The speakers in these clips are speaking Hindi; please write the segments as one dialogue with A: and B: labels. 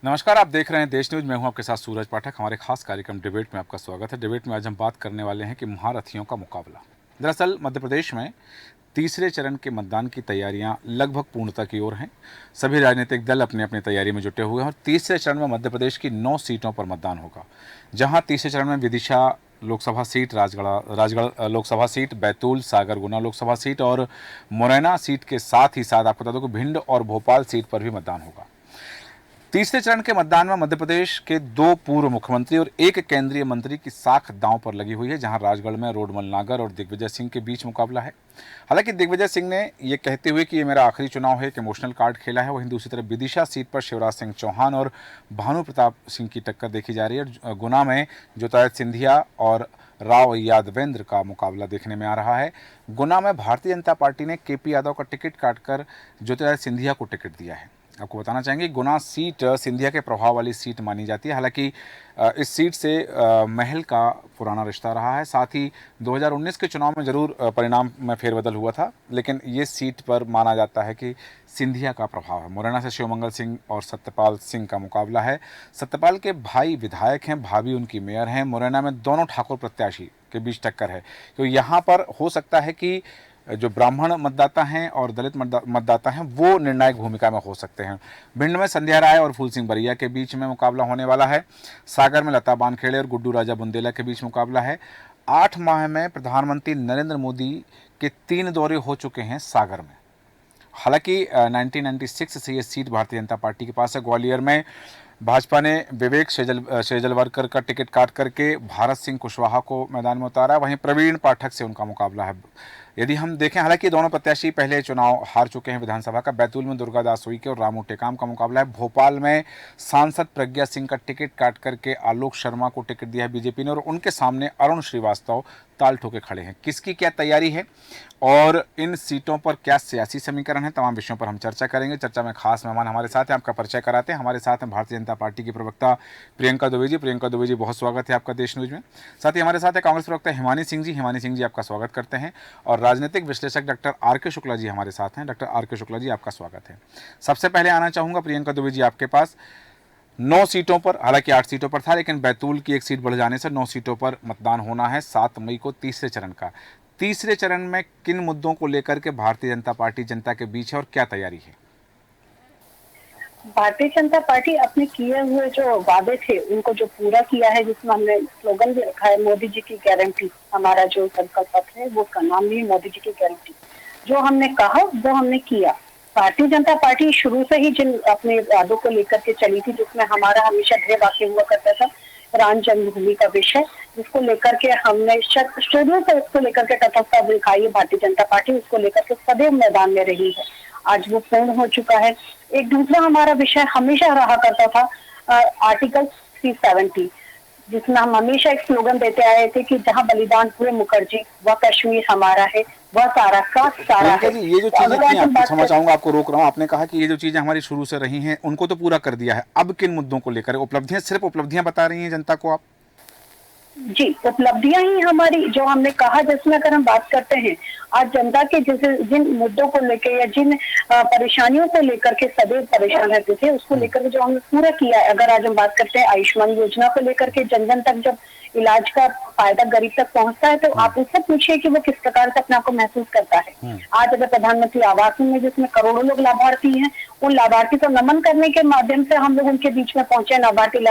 A: नमस्कार, आप देख रहे हैं देश न्यूज। मैं हूं आपके साथ सूरज पाठक। हमारे खास कार्यक्रम डिबेट में आपका स्वागत है। डिबेट में आज हम बात करने वाले हैं कि महारथियों का मुकाबला। दरअसल मध्य प्रदेश में तीसरे चरण के मतदान की तैयारियां लगभग पूर्णता की ओर हैं। सभी राजनीतिक दल अपनी अपनी तैयारी में जुटे हुए हैं और तीसरे चरण में मध्य प्रदेश की 9 सीटों पर मतदान होगा, जहां तीसरे चरण में विदिशा लोकसभा सीट, राजगढ़ लोकसभा सीट, बैतूल, सागर, गुना लोकसभा सीट और मुरैना सीट के साथ ही साथ आपको बता दूं कि भिंड और भोपाल सीट पर भी मतदान होगा। तीसरे चरण के मतदान में मध्य प्रदेश के 2 पूर्व मुख्यमंत्री और 1 केंद्रीय मंत्री की साख दांव पर लगी हुई है, जहां राजगढ़ में रोडमल नागर और दिग्विजय सिंह के बीच मुकाबला है। हालांकि दिग्विजय सिंह ने यह कहते हुए कि ये मेरा आखिरी चुनाव है, एक इमोशनल कार्ड खेला है। वहीं दूसरी तरफ विदिशा सीट पर शिवराज सिंह चौहान और भानु प्रताप सिंह की टक्कर देखी जा रही है। गुना में ज्योतिरादित्य सिंधिया और राव यादवेंद्र का मुकाबला देखने में आ रहा है। गुना में भारतीय जनता पार्टी ने केपी यादव का टिकट काटकर ज्योतिरादित्य सिंधिया को टिकट दिया है। आपको बताना चाहेंगे, गुना सीट सिंधिया के प्रभाव वाली सीट मानी जाती है। हालांकि इस सीट से महल का पुराना रिश्ता रहा है। साथ ही 2019 के चुनाव में जरूर परिणाम में फेरबदल हुआ था, लेकिन ये सीट पर माना जाता है कि सिंधिया का प्रभाव है। मुरैना से शिवमंगल सिंह और सत्यपाल सिंह का मुकाबला है। सत्यपाल के भाई विधायक हैं, भाभी उनकी मेयर हैं। मुरैना में दोनों ठाकुर प्रत्याशी के बीच टक्कर है, तो यहाँ पर हो सकता है कि जो ब्राह्मण मतदाता हैं और दलित मतदाता हैं वो निर्णायक भूमिका में हो सकते हैं। भिंड में संध्या राय और फूल सिंह बरिया के बीच में मुकाबला होने वाला है। सागर में लता बानखेड़े और गुड्डू राजा बुंदेला के बीच मुकाबला है। 8 माह में प्रधानमंत्री नरेंद्र मोदी के 3 दौरे हो चुके हैं सागर में। हालांकि 1996 से ये सीट भारतीय जनता पार्टी के पास है। ग्वालियर में भाजपा ने विवेक शेजलवरकर का टिकट काट करके भारत सिंह कुशवाहा को मैदान में उतारा। वहीं प्रवीण पाठक से उनका मुकाबला है। यदि हम देखें, हालांकि दोनों प्रत्याशी पहले चुनाव हार चुके हैं विधानसभा का। बैतूल में दुर्गादास उइके और रामू टेकाम का मुकाबला है। भोपाल में सांसद प्रज्ञा सिंह का टिकट काट करके आलोक शर्मा को टिकट दिया है बीजेपी ने, और उनके सामने अरुण श्रीवास्तव ताल ठोके खड़े हैं। किसकी क्या तैयारी है और इन सीटों पर क्या सियासी समीकरण है, तमाम विषयों पर हम चर्चा करेंगे। चर्चा में खास मेहमान हमारे साथ हैं, आपका परिचय कराते हैं। हमारे साथ हैं भारतीय जनता पार्टी की प्रवक्ता प्रियंका दुबे जी। प्रियंका दुबे जी, बहुत स्वागत है आपका देश न्यूज में। साथ ही हमारे साथ है कांग्रेस प्रवक्ता हिमानी सिंह जी। हिमानी सिंह जी, आपका स्वागत करते हैं। और राजनीतिक विश्लेषक डॉक्टर आर के शुक्ला जी हमारे साथ हैं। डॉक्टर आर के शुक्ला जी, आपका स्वागत है। सबसे पहले आना चाहूँगा प्रियंका दुबे जी आपके पास। 9 सीटों पर, हालांकि 8 सीटों पर था, लेकिन बैतूल की 1 सीट बढ़ जाने से 9 सीटों पर मतदान होना है 7 मई को तीसरे चरण का। तीसरे चरण में किन मुद्दों को लेकर के भारतीय जनता पार्टी जनता के बीच है और क्या तैयारी है?
B: भारतीय जनता पार्टी अपने किए हुए जो वादे थे उनको जो पूरा किया है, जिसमें हमने स्लोगन भी रखा है मोदी जी की गारंटी। हमारा जो संकल्प पत्र है वो उसका नाम भी मोदी जी की गारंटी। जो हमने कहा वो हमने किया। भारतीय जनता पार्टी शुरू से ही जिन अपने वादों को लेकर के चली थी, जिसमें हमारा हमेशा ध्येय वाक्य हुआ करता था राम जन्मभूमि का विषय, जिसको लेकर के हमने शुरू से उसको लेकर के तटस्थता दिखाई है। भारतीय जनता पार्टी उसको लेकर के सदैव मैदान में रही है। आज वो पूर्ण हो चुका है। एक दूसरा हमारा विषय हमेशा रहा करता था आर्टिकल 370, जिसमें हम हमेशा एक स्लोगन देते आए थे कि जहां बलिदान हुए मुखर्जी, वह कश्मीर हमारा है, वह सारा का सारा है।
A: ये जो चीजें, क्षमा चाहूंगा आपको रोक रहा हूँ, आपने कहा कि ये जो चीजें हमारी शुरू से रही हैं उनको तो पूरा कर दिया है। अब किन मुद्दों को लेकर उपलब्धियां, सिर्फ उपलब्धियां बता रही हैं जनता को आप?
B: जी, उपलब्धियां ही हमारी जो हमने कहा, जिसमें अगर हम बात करते हैं आज जनता के जिन मुद्दों को लेकर या जिन परेशानियों को लेकर के सदैव परेशान रहते थे, उसको लेकर जो हमने पूरा किया है। अगर आज हम बात करते हैं आयुष्मान योजना को लेकर के, जन जन तक जब इलाज का फायदा गरीब तक पहुंचता है तो आप उससे पूछिए कि वो किस प्रकार से अपने आप को महसूस करता है। आज अगर प्रधानमंत्री आवास में जिसमें करोड़ों लोग लाभार्थी हैं, उन लाभार्थी को नमन करने के माध्यम से हम लोग उनके बीच में पहुंचे। लाभार्थी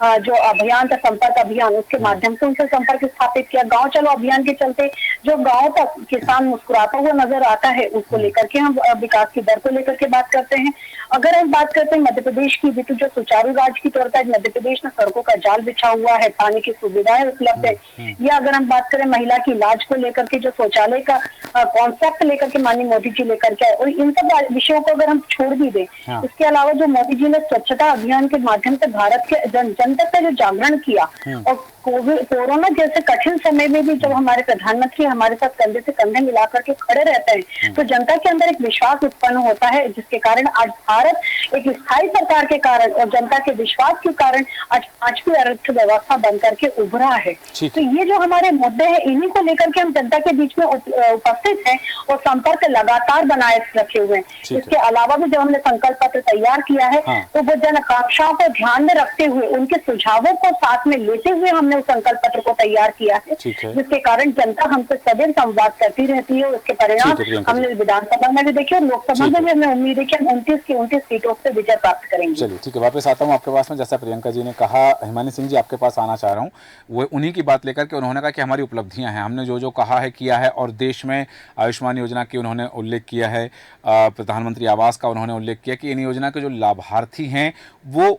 B: जो अभियान था, संपर्क अभियान, उसके माध्यम से उनसे संपर्क स्थापित किया। गांव चलो अभियान के चलते जो गांव तक किसान मुस्कुराता हुआ नजर आता है, उसको लेकर के हम विकास की दर को लेकर के बात करते हैं। अगर हम बात करते हैं मध्य प्रदेश की, भी तो जो सुचारू राज्य की तौर पर मध्य प्रदेश में सड़कों का जाल बिछा हुआ है, पानी की सुविधाएं उपलब्ध है, या अगर हम बात करें महिला की इलाज को लेकर के जो शौचालय का कॉन्सेप्ट लेकर के माननीय मोदी जी लेकर के आए, और इन सब विषयों को अगर हम छोड़ भी दें, इसके अलावा जो मोदी जी ने स्वच्छता अभियान के माध्यम से भारत के जन तक का जो जागरण किया और कोरोना जैसे कठिन समय में भी जब हमारे प्रधानमंत्री हमारे साथ कंधे से कंधे मिला करके खड़े रहते हैं तो जनता के अंदर एक विश्वास उत्पन्न होता है, जिसके कारण आज भारत एक स्थायी सरकार के कारण और जनता के विश्वास के कारण आज 5वीं अर्थव्यवस्था बन करके उभरा है। तो ये जो हमारे मुद्दे हैं इन्हीं को लेकर के हम जनता के बीच में उपस्थित हैं और संपर्क लगातार बनाए रखे हुए हैं। इसके अलावा भी जब हमने संकल्प पत्र तैयार किया है तो वो जन आकांक्षाओं को ध्यान में रखते हुए उनके सुझावों को साथ में लेते हुए हमने उस संकल्प पत्र को तैयार किया है, जिसके कारण जनता हमसे सदैव संवाद करती रहती है। उसके परिणाम हमने विधानसभा में भी देखे और लोकसभा में भी हमें उम्मीद है कि हम 29 की 29 सीटों से विजय प्राप्त करेंगे।
A: चलिए ठीक है, वापस आता हूँ आपके पास में। जैसा प्रियंका जी ने कहा, हिमानी सिंह जी आपके पास आना चाह रहा हूँ, वो उन्हीं की बात लेकर के उन्होंने कहा कि हमारी उपलब्धियां हैं, हमने जो जो कहा है किया है, और देश में आयुष्मान योजना की उन्होंने उल्लेख किया है, प्रधानमंत्री आवास का उन्होंने उल्लेख किया कि इन योजना के जो लाभार्थी हैं वो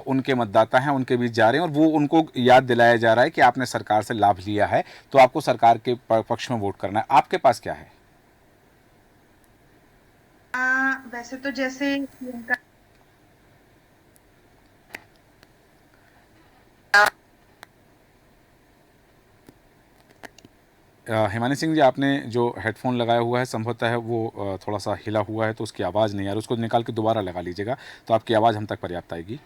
A: उनके मतदाता हैं, उनके बीच जा रहे हैं और वो उनको याद दिलाया जा रहा है कि आपने सरकार से लाभ लिया है तो आपको सरकार के पक्ष में वोट करना है। आपके पास क्या है?
C: वैसे तो जैसे
A: हिमानी सिंह जी, आपने जो हेडफोन लगाया हुआ है संभवतः है वो थोड़ा सा हिला हुआ है तो उसकी आवाज़ नहीं आ रही, उसको निकाल के दोबारा लगा लीजिएगा तो आपकी आवाज़ हम तक पर्याप्त आएगी।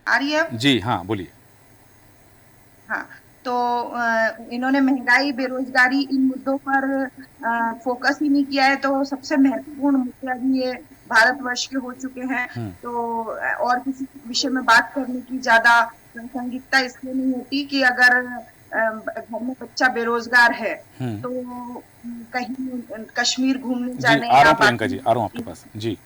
C: आ रही है?
A: जी हाँ, बोलिए।
C: हाँ, तो इन्होंने महंगाई, बेरोजगारी, इन मुद्दों पर फोकस ही नहीं किया है। तो सबसे महत्वपूर्ण मुद्दे अभी ये भारतवर्ष के हो चुके हैं, तो और किसी विषय में बात करने की ज्यादा प्रासंगिकता इसलिए नहीं होती कि अगर घर में बच्चा बेरोजगार है तो कहीं कश्मीर घूमने जाने
A: आ रहा हूं प्रियंका जी, आ रहा हूं आपके पास जी,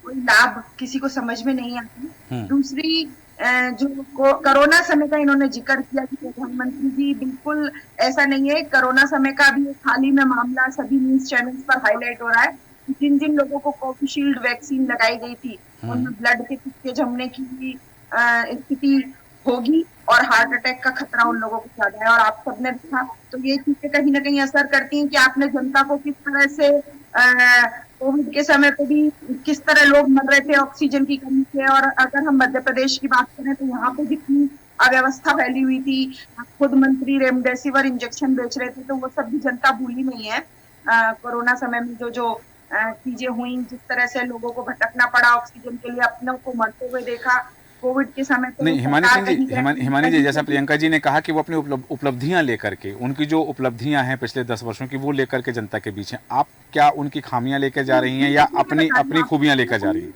C: कोई लाभ किसी को समझ में नहीं आती। दूसरी जो कोरोना समय का इन्होंने जिक्र किया कि प्रधानमंत्री जी, बिल्कुल ऐसा नहीं है। कोरोना समय का भी हाल ही में मामला सभी न्यूज चैनल्स पर हाईलाइट हो रहा है। जिन जिन लोगों को कोविशील्ड वैक्सीन लगाई गई थी उनमें ब्लड के सिक्के जमने की स्थिति होगी और हार्ट अटैक का खतरा उन लोगों को ज्यादा है। और आप सबने देखा, तो ये चीजें कहीं ना कहीं असर करती हैं कि आपने जनता को किस तरह से कोविड के समय पे भी किस तरह लोग मर रहे थे ऑक्सीजन की कमी से। और अगर हम मध्य प्रदेश की बात करें तो यहाँ पे जितनी अव्यवस्था फैली हुई थी, खुद मंत्री रेमडेसिविर इंजेक्शन बेच रहे थे, तो वो सब भी जनता भूली नहीं है। कोरोना समय में जो चीजें हुई, जिस तरह से लोगों को भटकना पड़ा ऑक्सीजन के लिए, अपनों को मरते हुए देखा कोविड के समय पे।
A: नहीं, हिमानी जी, जैसा प्रियंका जी ने कहा कि वो अपनी उपलब्धियां लेकर के, उनकी जो उपलब्धियां हैं पिछले 10 वर्षों की, वो लेकर के जनता के बीच हैं। आप क्या उनकी खामियां लेकर जा रही हैं या अपनी खूबियां लेकर जा रही हैं?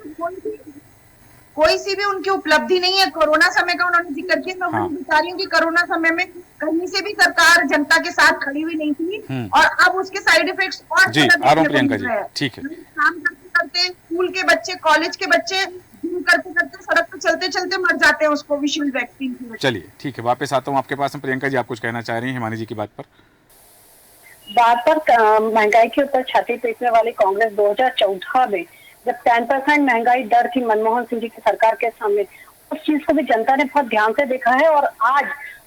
C: कोई सी भी उनकी उपलब्धि नहीं है। कोरोना समय का उन्होंने जिक्र किया, मैं बता रही हूँ कि कोरोना समय में कहीं से भी सरकार जनता के साथ खड़ी हुई नहीं थी और अब उसके साइड इफेक्ट्स और
A: प्रियंका जी, ठीक है,
C: काम करते करते स्कूल के बच्चे, कॉलेज के बच्चे करते करते सड़क पे चलते चलते मर जाते हैं उस कोविशील्ड वैक्सीन की।
A: चलिए ठीक है, वापस आता हूँ आपके पास में। प्रियंका जी, आप कुछ कहना चाह रही हैं हिमानी जी की बात पर?
B: महंगाई के ऊपर छाती पीटने वाली कांग्रेस 2014 में जब 10% महंगाई दर थी मनमोहन सिंह जी की सरकार के सामने, उस चीज को भी जनता ने बहुत ध्यान से देखा है। और आज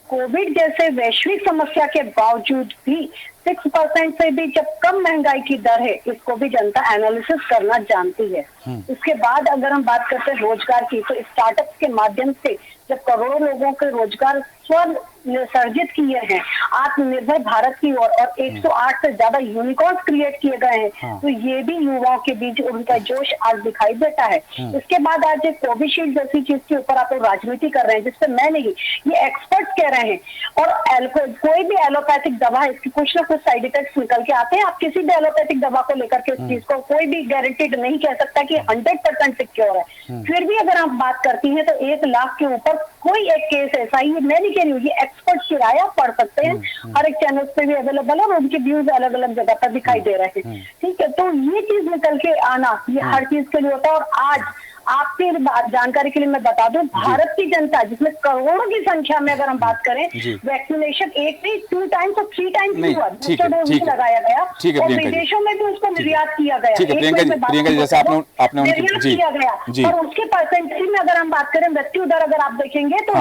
B: कोविड जैसे वैश्विक समस्या के बावजूद भी 6% से भी जब कम महंगाई की दर है, इसको भी जनता एनालिसिस करना जानती है। इसके बाद अगर हम बात करते हैं रोजगार की, तो स्टार्टअप के माध्यम से जब करोड़ों लोगों के रोजगार स्व सर्जित किए हैं, आत्मनिर्भर भारत की ओर, और 108 से ज्यादा यूनिकॉर्न्स क्रिएट किए गए हैं, तो ये भी युवाओं के बीच उनका जोश आज दिखाई देता है। इसके बाद आज एक कोविशील्ड जैसी चीज के ऊपर आप लोग राजनीति कर रहे हैं, जिससे मैं नहीं, ये एक्सपर्ट्स कह रहे हैं। और कोई भी एलोपैथिक दवा है, इसकी कुछ ना कुछ साइड इफेक्ट्स निकल के आते हैं। आप किसी भी एलोपैथिक दवा को लेकर के उस चीज को कोई भी गारंटीड नहीं कह सकता कि 100% सिक्योर है। फिर भी अगर आप बात करती हैं तो 1 लाख के ऊपर कोई एक केस ऐसा ही, मैं नहीं कह रही हूँ, ये एक्सपर्ट किराया पढ़ सकते हैं, हर एक चैनल पे भी अवेलेबल है और उनके व्यूज अलग अलग जगह पर दिखाई दे रहे हैं। ठीक है, तो ये चीज निकल के आना, ये हर चीज के लिए होता है। और आज आपकी जानकारी के लिए मैं बता दूं, भारत की जनता, जिसमें करोड़ों की संख्या में अगर हम बात करें, वैक्सीनेशन 1 नहीं 2 टाइम्स और 3 टाइम्स हुआ, दूसरा डोज भी लगाया गया और विदेशों में भी उसको निर्यात किया गया,
A: प्रियंका जी, जैसा आपने
B: निर्यात किया गया। और उसके परसेंटेज में अगर हम बात करें, मृत्यु दर अगर आप देखेंगे तो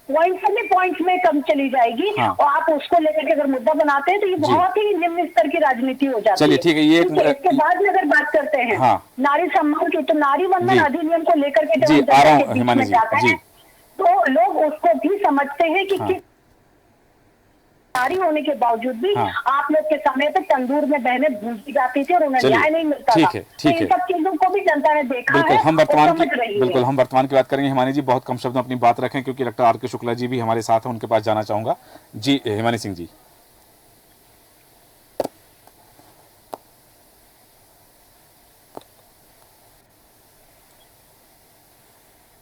B: पॉइंट्स में कम चली जाएगी।
A: हाँ।
B: और आप उसको लेकर के अगर मुद्दा बनाते हैं तो ये बहुत ही निम्न स्तर की राजनीति हो जाती है।
A: चलिए ठीक है, ये
B: इसके बाद में अगर बात करते हैं
A: हाँ।
B: नारी सम्मान की, तो नारी वंदन अधिनियम को लेकर के जब
A: जी,
B: हम जनता
A: आ रहा
B: के
A: हूं,
B: बीच
A: हिमानी
B: में
A: जी,
B: जाते
A: जी।
B: हैं तो लोग उसको भी समझते हैं कि
A: हाँ।
B: किस नारी होने के बावजूद भी
A: हाँ।
B: आप लोग के समय पे तंदूर में बहनें भूंजी जाती थी और उन्हें
A: चलिए,
B: न्याय नहीं मिलता
A: ठीक
B: था।
A: है, ठीक
B: तो इन
A: है।
B: सब चीजों को भी जनता ने देखा
A: बिल्कुल
B: है
A: हम
B: और
A: वर्तमान
B: समझ
A: की
B: रही
A: बिल्कुल
B: है।
A: हम वर्तमान की बात करेंगे। हिमानी जी बहुत कम शब्द में अपनी बात रखें, क्योंकि डॉक्टर आर के शुक्ला जी भी हमारे साथ हैं, उनके पास जाना चाहूंगा। जी हिमानी सिंह जी।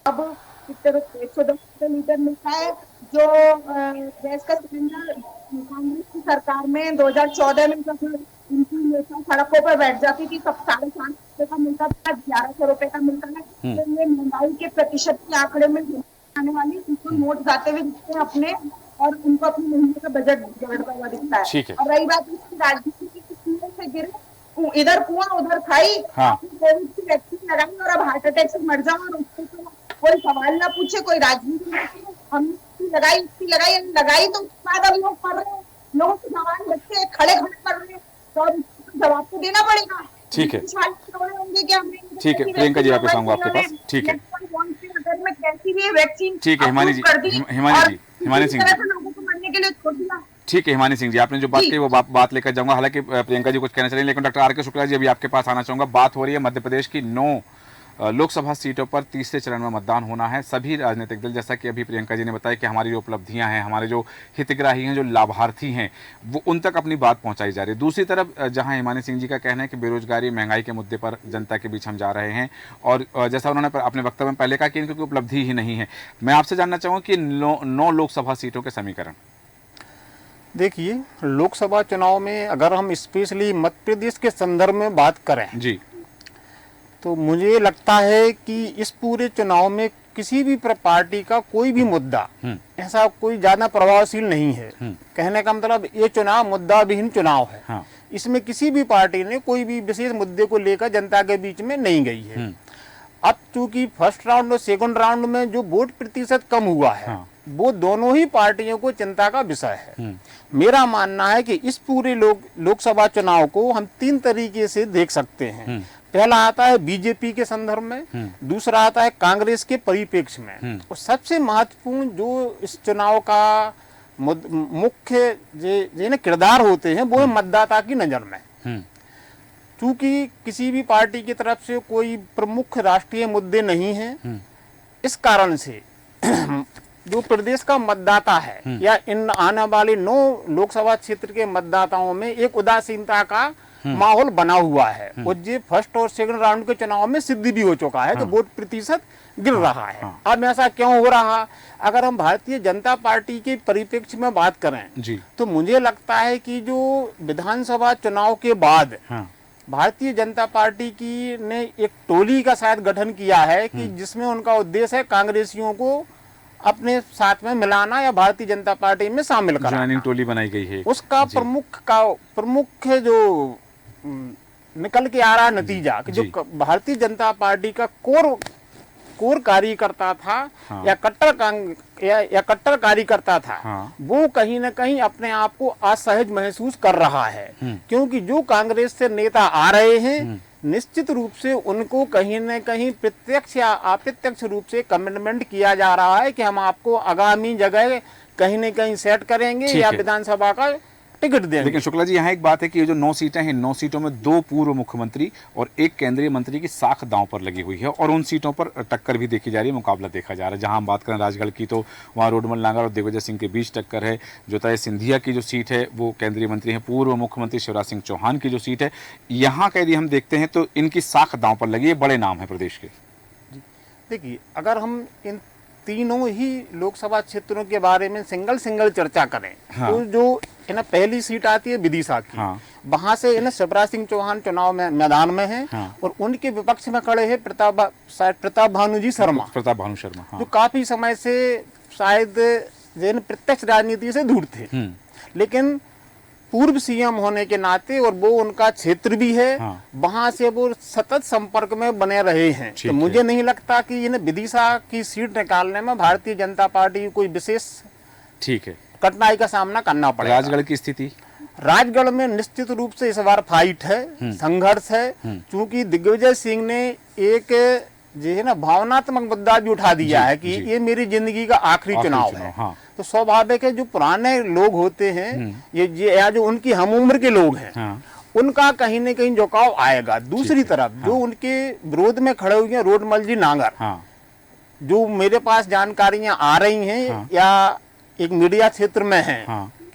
C: अब कितने 110 लीटर मिलता है। जो गैस का सिलेंडर कांग्रेस की सरकार में 2014 में जब उनकी नेता सड़कों पर बैठ जाती थी तब 750 रुपए का मिलता था, 1100 रुपए का मिलता है। तो ये महंगाई के प्रतिशत के आंकड़े में आने वाली उनको नोट जाते हुए दिखते हैं अपने, और उनको अपने महीने का बजट बिगड़ता हुआ दिखता है।
A: ठीक है।
C: और रही बात इसकी राजनीति की, कुएं से गिरे, इधर कुआं उधर खाई,
A: हाँ।
C: आपने कोविड की वैक्सीन लगाई और अब हार्ट अटैक से मर जाओ और उसको तो कोई सवाल ना पूछे, कोई राजनीति ना करे। हमने लगाई तो उसके बाद अब लोग पढ़ रहे हैं, लोगों के जवान बच्चे खड़े पढ़ रहे हैं, तो अब इसको जवाब तो देना पड़ेगा।
A: ठीक है।
C: होंगे कि हमने
A: ठीक है, प्रियंका जी वापस आऊंगा आपके पास। ठीक है,
C: अगर मैं कैसी भी वैक्सीन
A: ठीक है हिमानी जी, हिमानी जी, हिमानी सिंह जी,
C: लोगों को मरने के लिए छोड़ दिया।
A: ठीक है हिमानी सिंह जी, आपने जो बात कही वो बात लेकर जाऊंगा। हालांकि प्रियंका जी कुछ कहना चाहिए, लेकिन डॉक्टर आर के शुक्ला जी अभी आपके पास आना चाहूंगा। बात हो रही है मध्य प्रदेश की 9 लोकसभा सीटों पर तीसरे चरण में मतदान होना है। सभी राजनीतिक दल, जैसा कि अभी प्रियंका जी ने बताया कि हमारी जो उपलब्धियां हैं, हमारे जो हितग्राही हैं, जो लाभार्थी हैं, वो उन तक अपनी बात पहुंचाई जा रही है। दूसरी तरफ जहां हिमानी सिंह जी का कहना है कि बेरोजगारी महंगाई के मुद्दे पर जनता के बीच हम जा रहे हैं, और जैसा उन्होंने अपने वक्तव्य में पहले कहा कि इनकी कोई उपलब्धि ही नहीं है। मैं आपसे जानना चाहूँगा कि 9 लोकसभा सीटों के समीकरण।
D: देखिए, लोकसभा चुनाव में अगर हम स्पेशली मध्य प्रदेश के संदर्भ में बात करें
A: जी,
D: तो मुझे लगता है कि इस पूरे चुनाव में किसी भी पार्टी का कोई भी मुद्दा ऐसा कोई ज्यादा प्रभावशील नहीं है। कहने का मतलब ये चुनाव मुद्दा विहीन चुनाव है।
A: हाँ।
D: इसमें किसी भी पार्टी ने कोई भी विशेष मुद्दे को लेकर जनता के बीच में नहीं गई है। अब चूंकि फर्स्ट राउंड और सेकंड राउंड में जो वोट प्रतिशत कम हुआ है,
A: हाँ।
D: वो दोनों ही पार्टियों को चिंता का विषय है। मेरा मानना है कि इस पूरे लोकसभा चुनाव को हम 3 तरीके से देख सकते हैं। पहला आता है बीजेपी के संदर्भ में, दूसरा आता है कांग्रेस के परिप्रेक्ष्य में, और सबसे महत्वपूर्ण जो इस चुनाव का मुख्य जो किरदार होते हैं वो है मतदाता की नजर में। चूंकि किसी भी पार्टी की तरफ से कोई प्रमुख राष्ट्रीय मुद्दे नहीं हैं, इस कारण से जो प्रदेश का मतदाता है या इन आने वाले 9 लोकसभा क्षेत्र के मतदाताओं में एक उदासीनता का माहौल बना हुआ है, और ये फर्स्ट और सेकंड राउंड के चुनाव में सिद्ध भी हो चुका है कि वोट प्रतिशत गिर रहा है। अब ऐसा क्यों हो रहा? अगर हम भारतीय जनता पार्टी के परिप्रेक्ष्य में बात करें
A: जी,
D: तो मुझे लगता है कि जो विधानसभा चुनाव के बाद भारतीय जनता पार्टी की ने एक टोली का शायद गठन किया है कि जिसमें उनका उद्देश्य है कांग्रेसियों को अपने साथ में मिलाना या भारतीय जनता पार्टी में शामिल कराना।
A: ज्वाइनिंग टोली बनाई गई है।
D: उसका प्रमुख जो निकल के आ रहा नतीजा कि जो भारतीय जनता पार्टी का कोर कार्यकर्ता था,
A: हाँ।
D: या कट्टर कार्यकर्ता था,
A: हाँ।
D: वो कहीं न कहीं अपने आप को असहज महसूस कर रहा है, क्योंकि जो कांग्रेस से नेता आ रहे हैं निश्चित रूप से उनको कहीं न कहीं प्रत्यक्ष या अप्रत्यक्ष रूप से कमिटमेंट किया जा रहा है कि हम आपको आगामी जगह कहीं न कहीं सेट करेंगे या विधानसभा का टिकट देंगे।
A: लेकिन शुक्ला जी, यहाँ एक बात है कि ये जो 9 सीटें हैं, 9 सीटों में 2 पूर्व मुख्यमंत्री और 1 केंद्रीय मंत्री की साख दांव पर लगी हुई है, और उन सीटों पर टक्कर भी देखी जा रही है, मुकाबला देखा जा रहा है। जहाँ हम बात करें राजगढ़ की, तो वहाँ रोडमल नागर और दिग्विजय सिंह के बीच टक्कर है। जोताई सिंधिया की जो सीट है वो केंद्रीय मंत्री हैं, पूर्व मुख्यमंत्री शिवराज सिंह चौहान की जो सीट है, यहाँ का यदि हम देखते हैं तो इनकी साख दांव पर लगी है। बड़े नाम है प्रदेश के।
D: देखिए, अगर हम इन तीनों ही लोकसभा क्षेत्रों के बारे में सिंगल चर्चा करें, तो जो इन्हें पहली सीट आती है विदिशा की, वहां से इन्हें शिवराज सिंह चौहान चुनाव में मैदान में हैं, और उनके विपक्ष में खड़े हैं प्रताप भानु शर्मा, जो काफी समय से शायद प्रत्यक्ष राजनीति से दूर थे, लेकिन पूर्व सीएम होने के नाते और वो उनका क्षेत्र भी है,
A: हाँ।
D: वहां से वो सतत संपर्क में बने रहे हैं। तो मुझे नहीं लगता कि इन्हें विदिशा की सीट निकालने में भारतीय जनता पार्टी की कोई विशेष
A: ठीक है
D: कठिनाई का सामना करना पड़ेगा।
A: राजगढ़ की स्थिति?
D: राजगढ़ में निश्चित रूप से इस बार फाइट है, संघर्ष है, क्योंकि दिग्विजय सिंह ने एक जो है ना भावनात्मक मुद्दा भी उठा दिया है कि ये मेरी जिंदगी का आखिरी चुनाव है।
A: हाँ।
D: तो स्वाभाविक है जो पुराने लोग होते हैं ये या जो उनकी हम उम्र के लोग हैं,
A: हाँ।
D: उनका कहीं न कहीं झुकाव आएगा। दूसरी तरफ जो उनके विरोध में खड़े हुए हैं रोडमल जी नांगर,
A: हाँ।
D: जो मेरे पास जानकारियां आ रही हैं या एक मीडिया क्षेत्र में है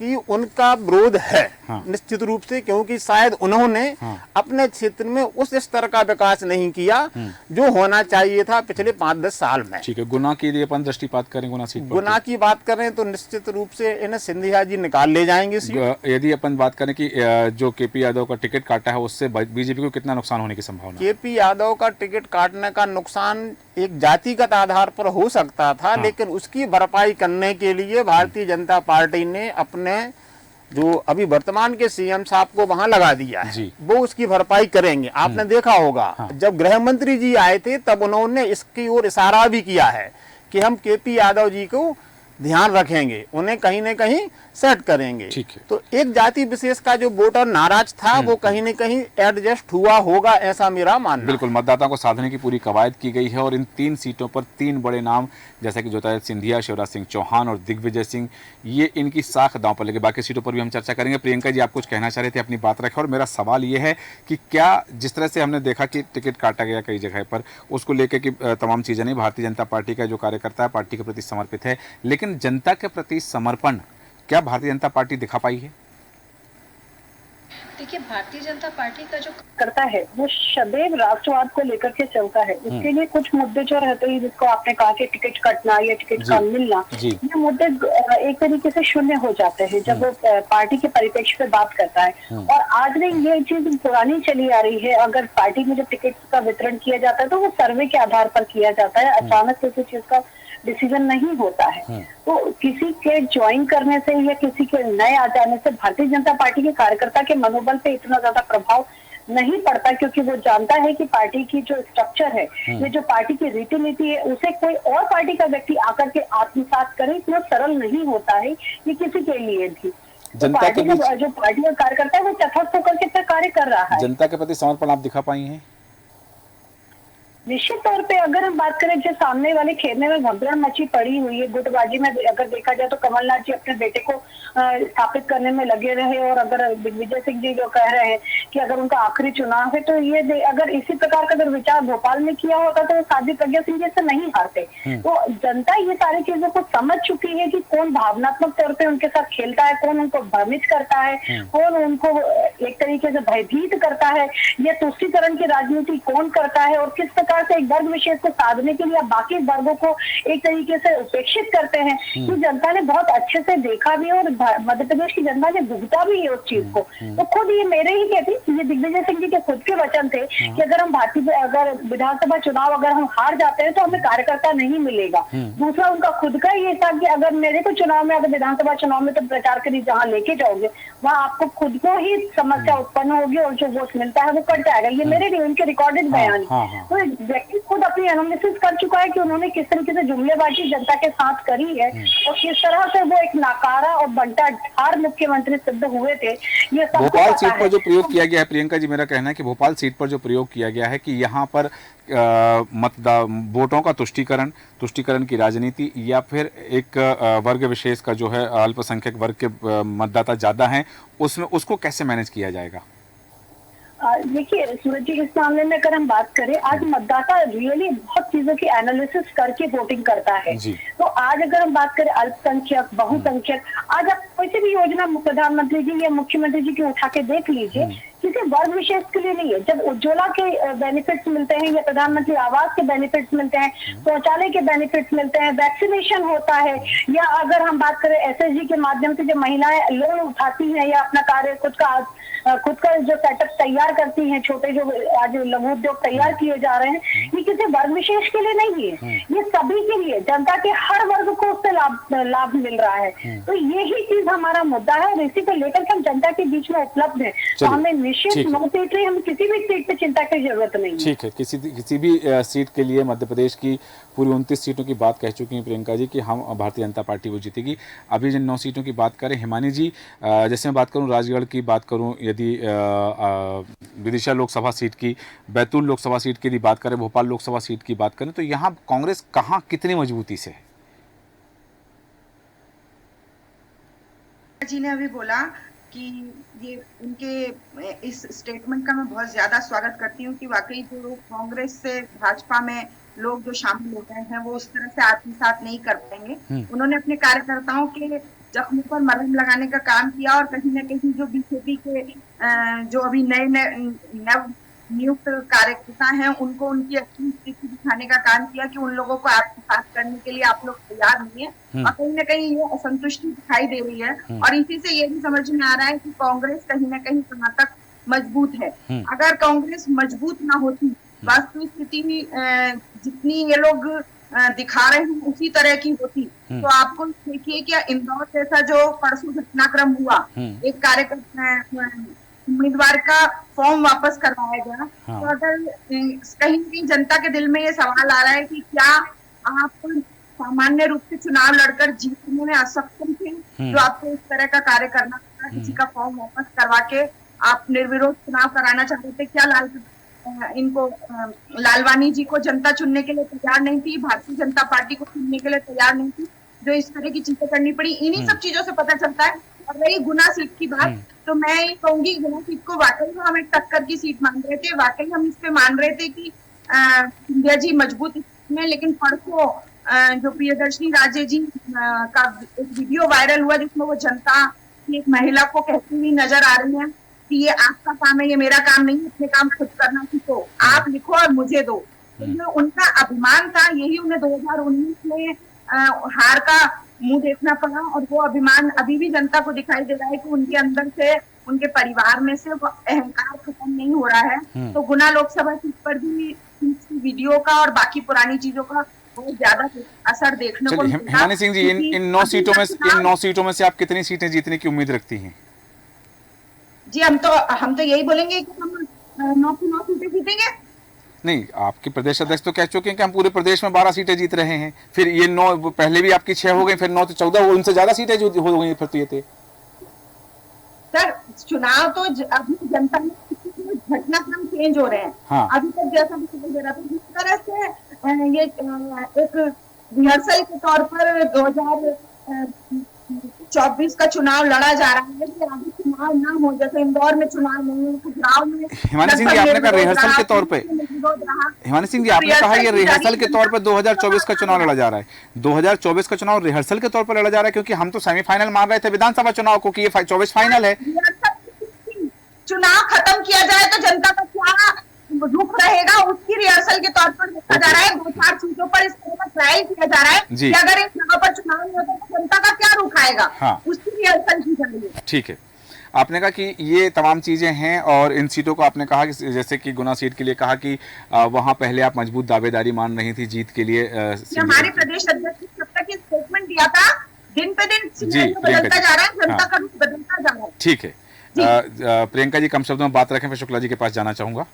D: कि उनका विरोध है निश्चित रूप से, क्योंकि शायद उन्होंने अपने क्षेत्र में उस स्तर का विकास नहीं किया जो होना चाहिए था पिछले 5-10 साल में।
A: ठीक है, गुना के लिए अपन दृष्टिपात करें, गुना सीट पर
D: गुना की बात करें तो निश्चित रूप से इन्हें सिंधिया जी निकाल ले जाएंगे सीट।
A: यदि अपन बात करें कि जो केपी यादव का टिकट काटा है उससे बीजेपी को कितना नुकसान होने की संभावना?
D: केपी यादव का टिकट काटने का नुकसान एक जातिगत आधार पर हो सकता था, लेकिन उसकी भरपाई करने के लिए भारतीय जनता पार्टी ने अपने जो अभी वर्तमान के सीएम साहब को वहां लगा दिया है, वो उसकी भरपाई करेंगे। आपने देखा होगा जब गृह मंत्री जी आए थे तब उन्होंने इसकी ओर इशारा भी किया है कि हम केपी यादव जी को ध्यान रखेंगे, उन्हें कहीं न कहीं सेट करेंगे।
A: ठीक है।
D: तो एक जाति विशेष का जो वोटर नाराज था वो कहीं न कहीं एडजस्ट हुआ होगा, ऐसा मेरा मानना।
A: बिल्कुल, मतदाताओं को साधने की पूरी कवायद की गई है और इन 3 सीटों पर 3 बड़े नाम जैसे कि ज्योतिरादित्य सिंधिया, शिवराज सिंह चौहान और दिग्विजय सिंह, ये इनकी साख दांव पर लगे। बाकी सीटों पर भी हम चर्चा करेंगे। प्रियंका जी, आप कुछ कहना चाह रहे थे, अपनी बात रखें। और मेरा सवाल ये है कि क्या जिस तरह से हमने देखा कि टिकट काटा गया कई जगह पर, उसको लेकर कि तमाम चीज़ें नहीं, भारतीय जनता पार्टी का जो कार्यकर्ता है पार्टी के प्रति समर्पित है, लेकिन जनता के प्रति समर्पण क्या भारतीय जनता पार्टी दिखा पाई है?
B: देखिए, भारतीय जनता पार्टी का जो करता है वो सदैव राष्ट्रवाद को लेकर के चलता है। इसके लिए कुछ मुद्दे जो रहते हैं, जिसको आपने कहा कि टिकट कटना या टिकट कम मिलना, ये मुद्दे एक तरीके से शून्य हो जाते हैं जब वो पार्टी के परिप्रेक्ष्य पे बात करता है। और आज नहीं, ये चीज पुरानी चली आ रही है। अगर पार्टी में जब टिकट का वितरण किया जाता है तो वो सर्वे के आधार पर किया जाता है, अचानक से किसी चीज का डिसीजन नहीं होता है। तो किसी के ज्वाइन करने से या किसी के नए आ जाने से भारतीय जनता पार्टी के कार्यकर्ता के मनोबल पे इतना ज्यादा प्रभाव नहीं पड़ता, क्योंकि वो जानता है कि पार्टी की जो स्ट्रक्चर है, ये जो पार्टी की रीति नीति है, उसे कोई और पार्टी का व्यक्ति आकर के आत्मसात करे, इतना सरल नहीं होता है ये किसी के लिए भी। तो पार्टी का जो पार्टी का कार्यकर्ता है वो तटस्थ होकर के कार्य कर रहा है।
A: जनता के प्रति समर्पण आप दिखा पाई हैं?
B: निश्चित तौर पे अगर हम बात करें, जो सामने वाले खेमे में भगदड़ मची पड़ी हुई है, गुटबाजी में अगर देखा जाए तो कमलनाथ जी अपने बेटे को स्थापित करने में लगे रहे, और अगर दिग्विजय सिंह जी जो कह रहे हैं कि अगर उनका आखिरी चुनाव है, तो ये अगर इसी प्रकार का अगर विचार भोपाल में किया होता तो साध्वी प्रज्ञा सिंह जी से नहीं हारते। तो जनता ये सारी चीजों को समझ चुकी है कि कौन भावनात्मक तौर पर उनके साथ खेलता है, कौन उनको भ्रमित करता है, कौन उनको एक तरीके से भयभीत करता है, या तुष्टीकरण की राजनीति कौन करता है, और किस प्रकार से एक वर्ग विशेष को साधने के लिए बाकी वर्गों को एक तरीके से उपेक्षित करते हैं। तो जनता ने बहुत अच्छे से देखा भी, और मध्य प्रदेश की जनता ने भुगता भी है उस चीज को। तो खुद ये मेरे ही कहती, ये दिग्विजय सिंह जी के खुद के वचन थे कि अगर हम अगर विधानसभा चुनाव अगर हम हार जाते हैं तो हमें कार्यकर्ता नहीं मिलेगा। दूसरा उनका खुद का ये था कि अगर मेरे को चुनाव में, अगर विधानसभा चुनाव में तो प्रचार के लिए जहाँ लेके जाओगे वहाँ आपको खुद को ही समस्या उत्पन्न होगी और जो वोट मिलता है वो कट जाएगा। ये मेरे लिए उनके रिकॉर्डेड बयान। तो व्यक्ति खुद अपनी एनालिसिस कर चुका है कि उन्होंने किस तरीके से जुमलेबाजी जनता के साथ करी है और किस तरह से वो एक नाकारा और बंटाढार मुख्यमंत्री सिद्ध हुए थे। ये सब
A: भोपाल सीट पर जो प्रयोग किया गया है, प्रियंका जी, मेरा कहना है कि भोपाल सीट पर जो प्रयोग किया गया है कि यहाँ पर वोटों का तुष्टीकरण की राजनीति, या फिर एक वर्ग विशेष का जो है अल्पसंख्यक वर्ग के मतदाता ज्यादा हैं, उसमें उसको कैसे मैनेज किया जाएगा?
B: देखिए सूरज जी, इस मामले में अगर हम बात करें, आज मतदाता रियली बहुत चीजों की एनालिसिस करके वोटिंग करता है। तो आज अगर हम बात करें अल्पसंख्यक, बहुसंख्यक, आज आप कोई सी भी योजना प्रधानमंत्री जी या मुख्यमंत्री जी की उठा के देख लीजिए, किसी वर्ग विशेष के लिए नहीं है। जब उज्ज्वला के बेनिफिट्स मिलते हैं या प्रधानमंत्री आवास के बेनिफिट्स मिलते हैं, शौचालय के बेनिफिट्स मिलते हैं, वैक्सीनेशन होता है, या अगर हम बात करें एसएचजी के माध्यम से जो महिलाएं लोन उठाती हैं या अपना कार्य खुद का जो सेटअप तैयार करती हैं, छोटे जो आज लघु उद्योग तैयार किए जा रहे हैं, ये किसी वर्ग विशेष के लिए नहीं है, ये सभी के लिए, जनता के हर वर्ग को उससे लाभ मिल रहा है। तो यही चीज हमारा मुद्दा है और इसी को लेकर के हम जनता के बीच में उपलब्ध है। तो हमें निश्चित 9 सीट रही, हमें किसी भी सीट पे चिंता की जरूरत नहीं है।
A: ठीक है, किसी भी सीट के लिए मध्य प्रदेश की पूरी 29 सीटों की बात कह चुकी हैं प्रियंका जी कि हम भारतीय जनता पार्टी वो जीतेगी। अभी जिन 9 सीटों की बात करें, हिमानी जी, जैसे मैं बात करूं राजगढ़ की बात करूं, यदि विदिशा लोकसभा सीट की, बैतूल लोकसभा सीट की यदि बात करें, भोपाल लोकसभा सीट की बात करें, तो यहाँ कांग्रेस कहाँ कितनी मजबूती से है?
C: जी ने अभी बोला कि ये उनके इस स्टेटमेंट का मैं बहुत ज्यादा स्वागत करती हूँ कि वाकई जो कांग्रेस से भाजपा में लोग जो शामिल हो गए हैं वो उस तरह से आत्मसात नहीं कर पाएंगे। उन्होंने अपने कार्यकर्ताओं के जख्मों पर मरहम लगाने का काम किया और कहीं ना कहीं जो बीजेपी के जो अभी नव नियुक्त कार्यकर्ता हैं उनको उनकी अच्छी स्थिति दिखाने का काम किया कि उन लोगों को आत्मसात करने के लिए आप लोग तैयार नहीं है, और कहीं ना कहीं ये असंतुष्टि दिखाई दे रही है। और इसी से ये भी समझ में आ रहा है कि कांग्रेस कहीं ना कहीं कहाँ तक मजबूत है। अगर कांग्रेस मजबूत ना होती, वास्तु स्थिति जितनी ये लोग दिखा रहे हैं उसी तरह की होती, तो आपको देखिए कि इंदौर जैसा जो परसों घटनाक्रम हुआ, एक कार्यकर्ता उम्मीदवार का फॉर्म वापस करवाया गया, तो अगर कहीं जनता के दिल में ये सवाल आ रहा है कि क्या आप सामान्य रूप से चुनाव लड़कर जीतने में असक्षम थे, जो आपको इस तरह का कार्य करना पड़ा, किसी का फॉर्म वापस करवा के आप निर्विरोध चुनाव कराना चाहते थे, क्या लालवानी जी को जनता चुनने के लिए तैयार नहीं थी, भारतीय जनता पार्टी को चुनने के लिए तैयार नहीं थी, जो इस तरह की चीजें करनी पड़ी। इन्हीं सब चीजों से पता चलता है। और रही गुना सीट की बात, तो मैं ये कहूंगी गुना सीट को वाकई हम एक टक्कर की सीट मान रहे थे, वाकई हम इस पे मान रहे थे कि सिंधिया जी मजबूत में, लेकिन परसों जो प्रियदर्शनी राजे जी का एक वीडियो वायरल हुआ जिसमें वो जनता की एक महिला को कहती हुई नजर आ रही है कि ये आपका काम है, ये मेरा काम नहीं है, अपने काम खुद करना सीखो, आप लिखो और मुझे दो। तो ये उनका अभिमान था, यही उन्हें 2019 में हार का मुंह देखना पड़ा, और वो अभिमान अभी भी जनता को दिखाई दे रहा है कि उनके अंदर से, उनके परिवार में से वो अहंकार खत्म नहीं हो रहा है। तो गुना लोकसभा सीट पर भी वीडियो का और बाकी पुरानी चीजों का बहुत ज्यादा असर देखने को मिला।
A: हिमानी सिंह जी, इन 9 सीटों में से आप कितनी सीटें जीतने की उम्मीद रखती हैं?
C: जी हम तो यही बोलेंगे कि हम 9 की 9 सीटें जीतेंगे।
A: नहीं, आपके प्रदेश अध्यक्ष तो कह चुके हैं कि हम पूरे प्रदेश में 12 सीटें जीत रहे हैं, फिर ये 9 पहले भी आपकी 6 हो गई, फिर 9 तो 14, वो उनसे ज्यादा सीटें जो हो गई फिर तो ये थे।
C: सर चुनाव तो अभी जनता में घटनाक्रम चेंज हो रहे हैं। हाँ। अभी तक जैसा भी दे रहा था, जिस तरह से ये एक रिहर्सल के तौर पर 2024 का चुनाव लड़ा जा रहा है कि आगे चुनाव ना हो, जैसे इंदौर में चुनाव नहीं हो, गुजरात में।
A: हिमानी सिंह जी, आपने कहा रिहर्सल के तौर पे, हिमानी सिंह जी आपने कहा ये रिहर्सल के तौर पर 2024 का चुनाव लड़ा जा रहा है। 2024 का चुनाव रिहर्सल के तौर पर लड़ा जा रहा है, क्योंकि हम तो सेमीफाइनल मान रहे थे विधानसभा चुनाव को कि ये 24 फाइनल है।
C: चुनाव खत्म किया जाए तो जनता का क्या रुख रहेगा, उसकी रिहर्सल के तौर पर देखा जा रहा है। 2-4 चीजों पर इस तरह का ट्रायल किया जा रहा है कि अगर इस जगह पर चुनाव नहीं होता तो जनता का क्या रुख आएगा। हाँ। उसकी रिहर्सल की जा रही है। ठीक है,
A: आपने कहा कि ये तमाम चीजें हैं, और इन सीटों को आपने कहा कि जैसे कि गुना सीट के लिए कहा कि वहां पहले आप मजबूत दावेदारी मान रही थी जीत के लिए।
C: हमारे प्रदेश अध्यक्ष ने जब तक स्टेटमेंट दिया था, दिन पे दिन बदलता जा रहा है, जनता का रुख बदलता जा रहा है।
A: ठीक है, प्रियंका जी कम शब्दों में बात रखें, फिर शुक्ला जी के पास जाना चाहूंगा।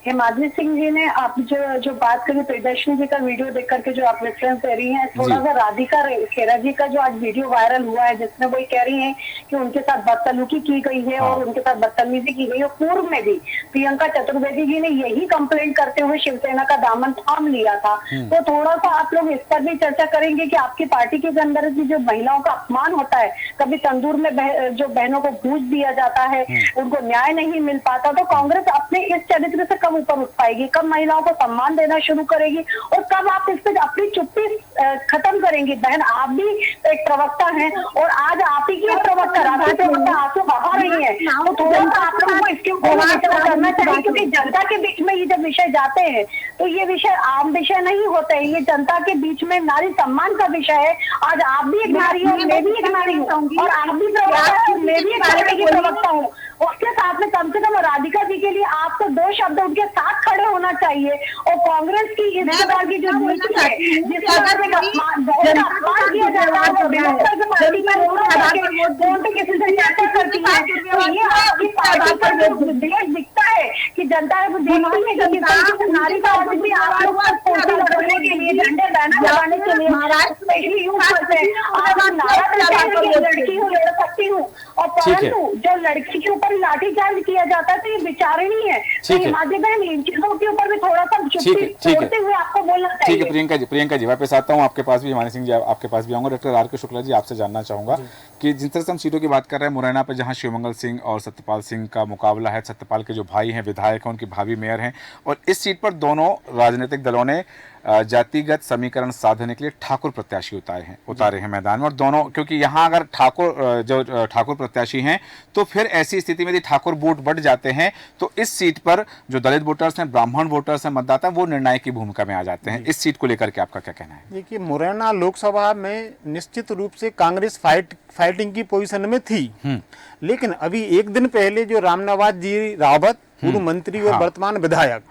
B: हिमाद्री सिंह जी ने आप जो बात करी प्रियदर्शनी जी का वीडियो देख करके जो आप रेफरेंस दे रही हैं, थोड़ा सा राधिका खेरा जी का जो आज वीडियो वायरल हुआ है जिसमें वो कह रही हैं कि उनके साथ बदसलूकी की गई है और उनके साथ बदतमीजी की गई है। पूर्व में भी प्रियंका चतुर्वेदी जी ने यही कंप्लेंट करते हुए शिवसेना का दामन थाम लिया था। तो थोड़ा सा आप लोग इस पर भी चर्चा करेंगे कि आपकी पार्टी के अंदर जो महिलाओं का अपमान होता है, कभी तंदूर में जो बहनों को गूंज दिया जाता है, उनको न्याय नहीं मिल पाता, तो कांग्रेस अपने इस चरित्र से कब ऊपर उठ पाएगी, कब महिलाओं को सम्मान देना शुरू करेगी और कब आप इस पे अपनी चुप्पी खत्म करेंगी। बहन आप भी एक प्रवक्ता हैं और आज आप ही की प्रवक्ता, राष्ट्रीय प्रवक्ता आंसू बहा रही है, तो थोड़ा सा आप लोगों को इसके ऊपर विचार करना चाहिए, क्योंकि जनता के बीच में ये जब विषय जाते हैं तो ये विषय आम विषय नहीं होते हैं, ये जनता के बीच में नारी सम्मान का विषय है। आज आप भी एक नारी हो, मैं भी एक नारी हूँ और आप भी प्रवक्ता हूँ, मैं भी एक नारी की प्रवक्ता हूँ। उसके साथ में कम से कम राधिका जी के लिए आपको 2 शब्द उनके साथ खड़े होना चाहिए। और कांग्रेस की इस प्रकार की जो नीति है जिसका अपमान किया जा रहा है, किसी से चर्चा करती है, तो ये आपकी पार्टी का जो देश दिखता है कि जनता देखती है कि किसी नारी का आज भी आप लोग लड़ने के लिए, झंडे बैनर लगाने के लिए स्पेशली यूज करते हैं। आज हम नारा लड़की हूँ, लड़ सकती हूँ, और परंतु जो लड़की के ऊपर लाठीचार्ज किया जाता है तो ये विचारणीय है। तो हिमाद्री बहन इन चीजों के ऊपर भी थोड़ा सा छोड़ते हुए आपको बोलना चाहिए।
A: ठीक है प्रियंका जी वापस आता हूँ आपके पास भी, हिमानी सिंह जी आपके पास भी आऊंगा। डॉक्टर आर के शुक्ला जी आपसे जानना चाहूंगा कि जिस तरह से हम सीटों की बात कर रहे हैं मुरैना पे, जहां शिवमंगल सिंह और सत्यपाल सिंह का मुकाबला है, सत्यपाल के जो भाई हैं विधायक हैं, उनकी भाभी मेयर हैं, और इस सीट पर दोनों राजनीतिक दलों ने जातिगत समीकरण साधने के लिए ठाकुर प्रत्याशी उतारे हैं मैदान में। और दोनों, क्योंकि यहाँ अगर ठाकुर प्रत्याशी हैं तो फिर ऐसी स्थिति में यदि ठाकुर वोट बढ़ जाते हैं तो इस सीट पर जो दलित वोटर्स हैं, ब्राह्मण वोटर्स हैं, मतदाता, वो निर्णायक की भूमिका में आ जाते हैं। इस सीट को लेकर के आपका क्या कहना है?
D: देखिए, मुरैना लोकसभा में निश्चित रूप से कांग्रेस फाइटिंग की पोजीशन में थी, लेकिन अभी एक दिन पहले जो रामनिवास जी रावत, पूर्व मंत्री और वर्तमान विधायक,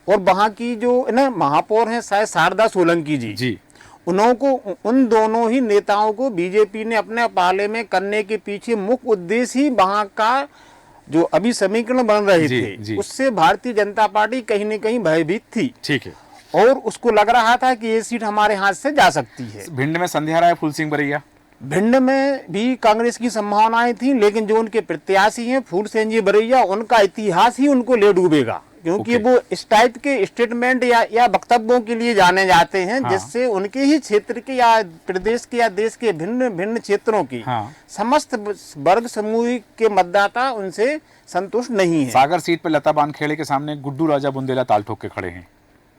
D: और वहाँ की जो महापौर हैं शायद शारदा सोलंकी जी, उन दोनों ही नेताओं को बीजेपी ने अपने पाले में करने के पीछे मुख्य उद्देश्य ही वहाँ का जो अभी समीकरण बन रहे थे उससे भारतीय जनता पार्टी कहीं न कहीं भयभीत थी।
A: ठीक है।
D: और उसको लग रहा था कि ये सीट हमारे हाथ से जा सकती है।
A: भिंड में संध्या राय, फूल सिंह बरैया,
D: भिंड में भी कांग्रेस की संभावनाएं थी, लेकिन जो उनके प्रत्याशी हैं फूल सिंह जी बरैया, उनका इतिहास ही उनको ले डूबेगा, क्योंकि वो इस टाइप के स्टेटमेंट या वक्तव्यों के लिए जाने जाते हैं, जिससे उनके ही क्षेत्र के या प्रदेश के या देश के भिन्न भिन्न क्षेत्रों की समस्त वर्ग समूह के मतदाता उनसे संतुष्ट नहीं है।
A: सागर सीट पर लता बानखेड़े के सामने गुड्डू राजा बुंदेला ताल ठोक के खड़े हैं।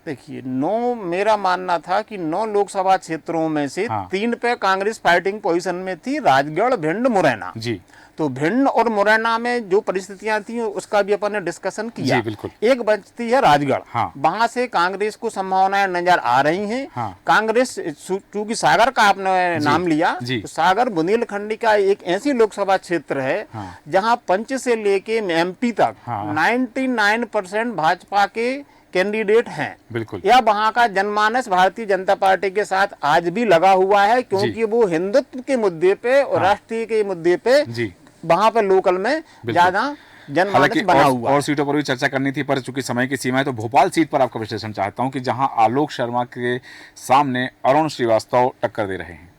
D: देखिए, मेरा मानना था कि 9 लोकसभा क्षेत्रों में से 3 पे कांग्रेस फाइटिंग पोजीशन में थी, राजगढ़, भिंड, मुरैना जी। तो भिंड और मुरैना में जो परिस्थितियां थी उसका भी अपन ने डिस्कशन किया।
A: जी, बिल्कुल।
D: एक बचती है राजगढ़, वहां से कांग्रेस को संभावनाएं नजर आ रही हैं। कांग्रेस, चूंकि सागर का आपने नाम लिया, तो सागर बुंदेलखंडी का एक ऐसी लोकसभा क्षेत्र है जहां पंच से लेके एमपी तक 99% भाजपा के कैंडिडेट हैं।
A: बिल्कुल।
D: या वहाँ का जनमानस भारतीय जनता पार्टी के साथ आज भी लगा हुआ है, क्योंकि वो हिंदुत्व के मुद्दे पे और राष्ट्रीय के मुद्दे पे वहाँ पे लोकल में ज्यादा जनमानस बना हुआ।
A: और सीटों पर भी चर्चा करनी थी, पर चूंकि समय की सीमा है तो भोपाल सीट पर आपका विश्लेषण चाहता हूँ कि जहाँ आलोक शर्मा के सामने अरुण श्रीवास्तव टक्कर दे रहे हैं।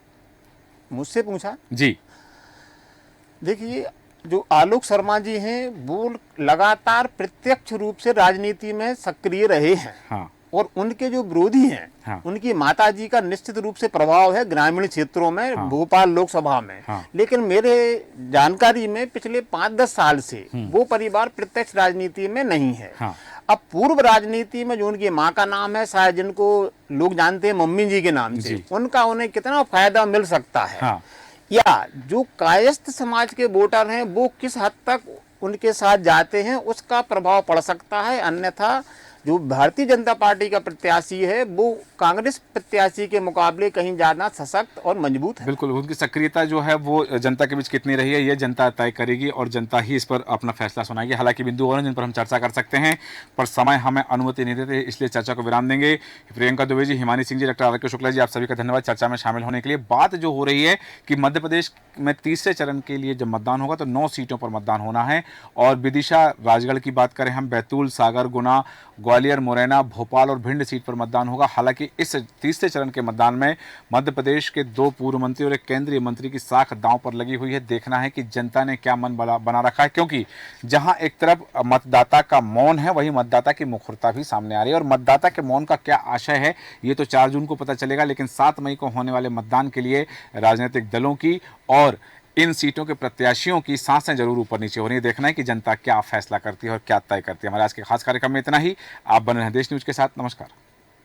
D: मुझसे पूछा
A: जी।
D: देखिए, जो आलोक शर्मा जी हैं वो लगातार प्रत्यक्ष रूप से राजनीति में सक्रिय रहे हैं, और उनके जो विरोधी हैं उनकी माताजी का निश्चित रूप से प्रभाव है ग्रामीण क्षेत्रों में, भोपाल लोकसभा में। लेकिन मेरे जानकारी में पिछले 5-10 साल से वो परिवार प्रत्यक्ष राजनीति में नहीं है। अब पूर्व राजनीति में जो उनकी माँ का नाम है, शायद जिनको लोग जानते हैं मम्मी जी के नाम से, उनका उन्हें कितना फायदा मिल सकता है, या जो कायस्थ समाज के वोटर हैं वो किस हद तक उनके साथ जाते हैं, उसका प्रभाव पड़ सकता है। अन्यथा जो भारतीय जनता पार्टी का प्रत्याशी है वो कांग्रेस प्रत्याशी के मुकाबले कहीं ज्यादा सशक्त और मजबूत है।
A: बिल्कुल, उनकी सक्रियता जो है वो जनता के बीच कितनी रही है ये जनता तय करेगी और जनता ही इस पर अपना फैसला सुनाएगी। हालांकि बिंदु और जिन पर हम चर्चा कर सकते हैं, पर समय हमें अनुमति नहीं देते, इसलिए चर्चा को विराम देंगे। प्रियंका दुबे जी, हिमानी सिंह जी, डॉक्टर आर के शुक्ला जी, आप सभी का धन्यवाद चर्चा में शामिल होने के लिए। बात जो हो रही है कि मध्य प्रदेश में तीसरे चरण के लिए जब मतदान होगा तो 9 सीटों पर मतदान होना है, और विदिशा, राजगढ़ की बात करें हम, बैतूल, सागर, गुना, ग्वालियर, मुरैना, भोपाल और भिंड सीट पर मतदान होगा। हालांकि इस तीसरे चरण के मतदान में मध्य प्रदेश के 2 पूर्व मंत्री और एक केंद्रीय मंत्री की साख दांव पर लगी हुई है। देखना है कि जनता ने क्या मन बना रखा है, क्योंकि जहां एक तरफ मतदाता का मौन है, वहीं मतदाता की मुखरता भी सामने आ रही है। और मतदाता के मौन का क्या आशय है ये तो 4 जून को पता चलेगा, लेकिन 7 मई को होने वाले मतदान के लिए राजनीतिक दलों की और इन सीटों के प्रत्याशियों की सांसें जरूर ऊपर नीचे हो रही है। देखना है कि जनता क्या फैसला करती है और क्या तय करती है। हमारे आज के खास कार्यक्रम में इतना ही। आप बने रहें देश न्यूज के साथ। नमस्कार।